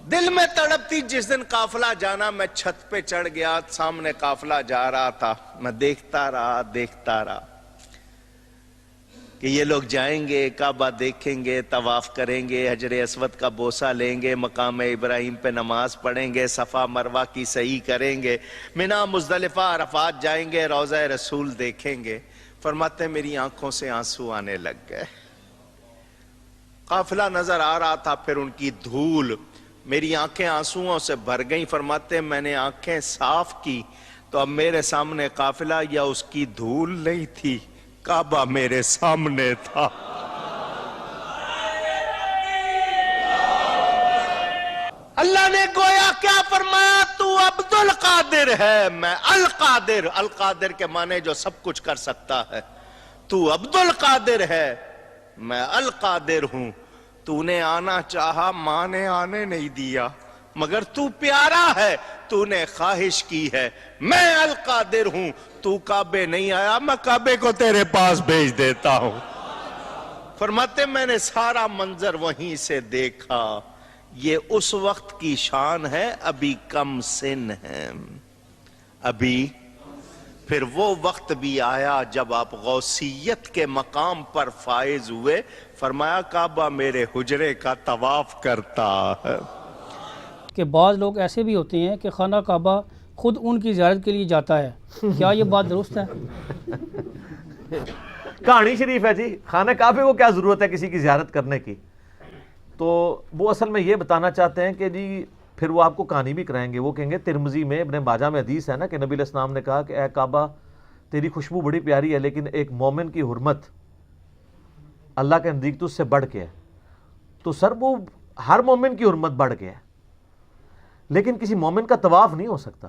دل میں تڑپتی جس دن قافلہ جانا، میں چھت پہ چڑھ گیا، سامنے قافلہ جا رہا تھا، میں دیکھتا رہا کہ یہ لوگ جائیں گے، کعبہ دیکھیں گے، طواف کریں گے، حجر اسود کا بوسہ لیں گے، مقام ابراہیم پہ نماز پڑھیں گے، صفا مروہ کی سعی کریں گے، منا مزدلفہ عرفات جائیں گے، روضہ رسول دیکھیں گے۔ فرماتے ہیں میری آنکھوں سے آنسو آنے لگ گئے، قافلہ نظر آ رہا تھا، پھر ان کی دھول، میری آنکھیں آنسوؤں سے بھر گئیں۔ فرماتے ہیں میں نے آنکھیں صاف کی تو اب میرے سامنے قافلہ یا اس کی دھول نہیں تھی، کعبہ میرے سامنے تھا۔ اللہ نے گویا کیا فرمایا؟ تو عبد القادر ہے، میں القادر۔ القادر کے معنی جو سب کچھ کر سکتا ہے۔ تو عبد القادر ہے، میں القادر ہوں۔ تو نے آنا چاہا، ماں نے آنے نہیں دیا، مگر تو پیارا ہے، تو نے خواہش کی ہے، میں القادر ہوں۔ تو کعبے نہیں آیا، میں کعبے کو تیرے پاس بھیج دیتا ہوں۔ فرماتے میں نے سارا منظر وہیں سے دیکھا، یہ اس وقت کی شان ہے، ابھی کم سن ہے، ابھی۔ پھر وہ وقت بھی آیا جب آپ غوثیت کے مقام پر فائز ہوئے، فرمایا کعبہ میرے حجرے کا طواف کرتا ہے۔ کہ بعض لوگ ایسے بھی ہوتے ہیں کہ خانہ کعبہ خود ان کی زیارت کے لیے جاتا ہے، کیا یہ بات درست ہے؟ کہانی شریف ہے جی، خانہ کعبے کو کیا ضرورت ہے کسی کی زیارت کرنے کی؟ تو وہ اصل میں یہ بتانا چاہتے ہیں کہ جی پھر وہ آپ کو کہانی بھی کرائیں گے۔ وہ کہیں گے ترمذی میں ابن ماجہ میں حدیث ہے نا کہ نبی علیہ السلام نے کہا کہ اے کعبہ تیری خوشبو بڑی پیاری ہے، لیکن ایک مومن کی حرمت اللہ کے نزدیک تو اس سے بڑھ کے ہے۔ تو سر وہ ہر مومن کی حرمت بڑھ کے ہے، لیکن کسی مومن کا طواف نہیں ہو سکتا۔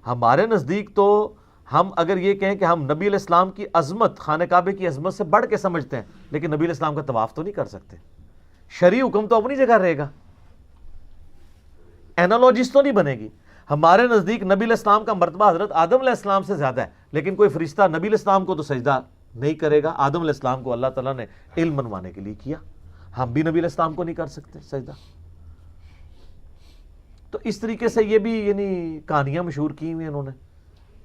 ہمارے نزدیک تو ہم اگر یہ کہیں کہ ہم نبی علیہ السلام کی عظمت، خانہ کعبے کی عظمت سے بڑھ کے سمجھتے ہیں، لیکن نبی علیہ السلام کا طواف تو نہیں کر سکتے۔ شرعی حکم تو اپنی جگہ رہے گا، اینالوجیز تو نہیں بنے گی۔ ہمارے نزدیک نبی علیہ السلام کا مرتبہ حضرت آدم علیہ السلام سے زیادہ ہے، لیکن کوئی فرشتہ نبی علیہ السلام کو تو سجدہ نہیں کرے گا۔ آدم علیہ السلام کو اللہ تعالیٰ نے علم منوانے کے لیے کیا، ہم بھی نبی علیہ السلام کو نہیں کر سکتے سجدہ۔ تو اس طریقے سے یہ بھی یعنی کہانیاں مشہور کی ہوئی ہیں انہوں نے،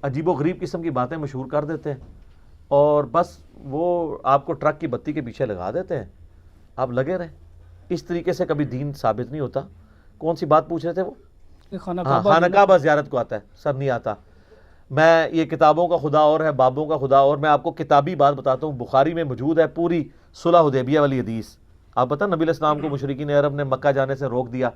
عجیب و غریب قسم کی باتیں مشہور کر دیتے ہیں، اور بس وہ آپ کو ٹرک کی بتی کے پیچھے لگا دیتے ہیں، آپ لگے رہیں۔ اس طریقے سے کبھی دین ثابت نہیں ہوتا۔ کون سی بات پوچھ رہے تھے وہ؟ خانہ خانہ کعبہ زیارت کو آتا ہے، سر نہیں آتا۔ میں یہ کتابوں کا خدا اور ہے، بابوں کا خدا اور، میں آپ کو کتابی بات بتاتا ہوں، بخاری میں موجود ہے پوری صلح حدیبیہ والی حدیث۔ آپ پتہ نبی علیہ السلام کو مشرکین عرب نے مکہ جانے سے روک دیا،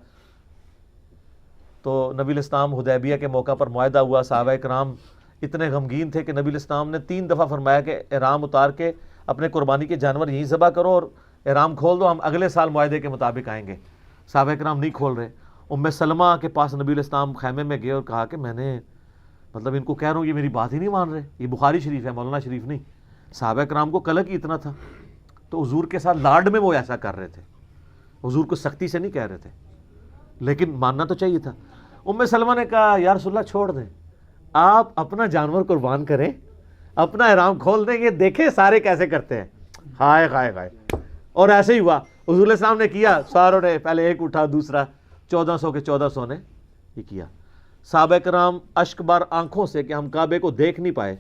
تو نبی علیہ السلام حدیبیہ کے موقع پر معاہدہ ہوا، صحابہ کرام اتنے غمگین تھے کہ نبی علیہ السلام نے 3 دفعہ فرمایا کہ احرام اتار کے اپنے قربانی کے جانور یہیں ذبح کرو اور احرام کھول دو، ہم اگلے سال معاہدے کے مطابق آئیں گے۔ صحابہ کرام نہیں کھول رہے۔ ام سلمہ کے پاس نبی علیہ السلام خیمے میں گئے اور کہا کہ میں نے مطلب ان کو کہہ رہا ہوں یہ میری بات ہی نہیں مان رہے۔ یہ بخاری شریف ہے، مولانا شریف نہیں۔ صحابہ کرام کو قلق ہی اتنا تھا، تو حضور کے ساتھ لاڈ میں وہ ایسا کر رہے تھے، حضور کو سختی سے نہیں کہہ رہے تھے، لیکن ماننا تو چاہیے تھا۔ ام سلمہ نے کہا یا رسول اللہ چھوڑ دیں، آپ اپنا جانور قربان کریں، اپنا احرام کھول دیں، یہ دیکھیں سارے کیسے کرتے ہیں۔ ہائے ہائے ہائے۔ اور ایسے ہی ہوا، حضور علیہ السلام نے کیا، ساروں نے پہلے ایک اٹھا، دوسرا 1400 کے 1400 نے یہ کیا۔ صحابہ کرام اشک بار آنکھوں سے کہ ہم کعبے کو دیکھ نہیں پائے۔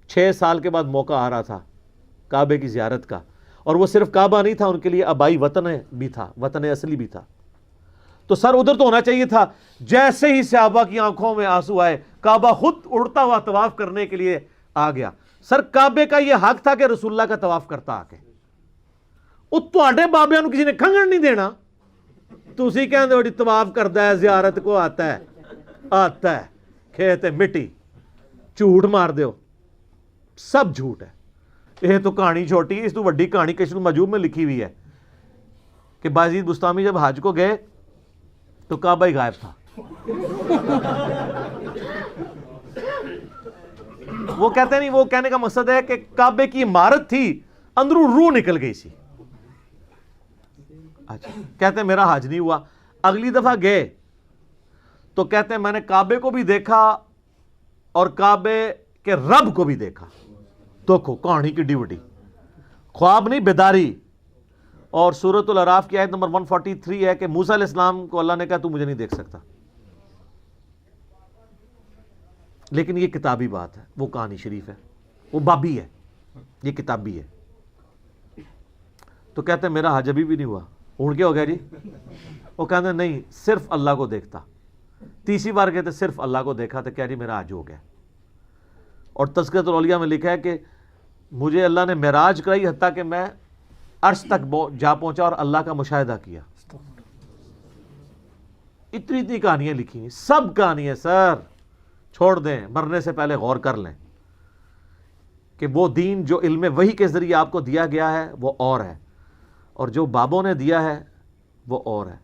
6 سال کے بعد موقع آ رہا تھا کعبے کی زیارت کا، اور وہ صرف کعبہ نہیں تھا، ان کے لیے آبائی وطن بھی تھا، وطن اصلی بھی تھا۔ تو سر ادھر تو ہونا چاہیے تھا۔ جیسے ہی صحابہ کی آنکھوں میں آنسو آئے، کعبہ خود اڑتا ہوا طواف کرنے کے لیے آ گیا۔ سر کعبے کا یہ حق تھا کہ رسول اللہ کا طواف کرتا آ کے، وہ تواڈے بابیاں نو کسی نے کھنگن نہیں دینا۔ تسی کہندے ہو جی طواف کردا ہے، زیارت کو آتا ہے، کھیت مٹی، جھوٹ مار دیو، سب جھوٹ ہے۔ یہ تو کہانی چھوٹی، اس تو وڈی کہانی کشف المحجوب میں لکھی ہوئی ہے کہ بایزید بستامی جب حج کو گئے تو کعبہ ہی غائب تھا۔ وہ کہتے نہیں، وہ کہنے کا مقصد ہے کہ کعبے کی عمارت تھی، اندروں روح نکل گئی سی۔ اچھا، کہتے ہیں میرا حج نہیں ہوا۔ اگلی دفعہ گئے تو کہتے ہیں میں نے کعبے کو بھی دیکھا اور کعبے کے رب کو بھی دیکھا۔ دیکھو کہانی کی ڈیوٹی، خواب نہیں بیداری۔ اور سورۃ الاعراف کی آیت نمبر 143 ہے کہ موسیٰ علیہ السلام کو اللہ نے کہا تو مجھے نہیں دیکھ سکتا. لیکن یہ کتابی بات ہے، وہ کہانی شریف ہے، وہ بابی ہے، یہ کتابی ہے. تو کہتے ہیں میرا حج ابھی بھی نہیں ہوا. اڑ کے ہو گیا جی؟ وہ کہتے ہیں نہیں، صرف اللہ کو دیکھتا. تیسری بار کہتے صرف اللہ کو دیکھا تو کیا جی میرا حج ہو گیا. اور تذکرۃ الاولیاء میں لکھا ہے کہ مجھے اللہ نے معراج کرائی حتیٰ کہ میں عرش تک جا پہنچا اور اللہ کا مشاہدہ کیا. اتنی کہانیاں لکھی ہیں، سب کہانیاں سر چھوڑ دیں، مرنے سے پہلے غور کر لیں کہ وہ دین جو علم وحی کے ذریعے آپ کو دیا گیا ہے وہ اور ہے، اور جو بابوں نے دیا ہے وہ اور ہے.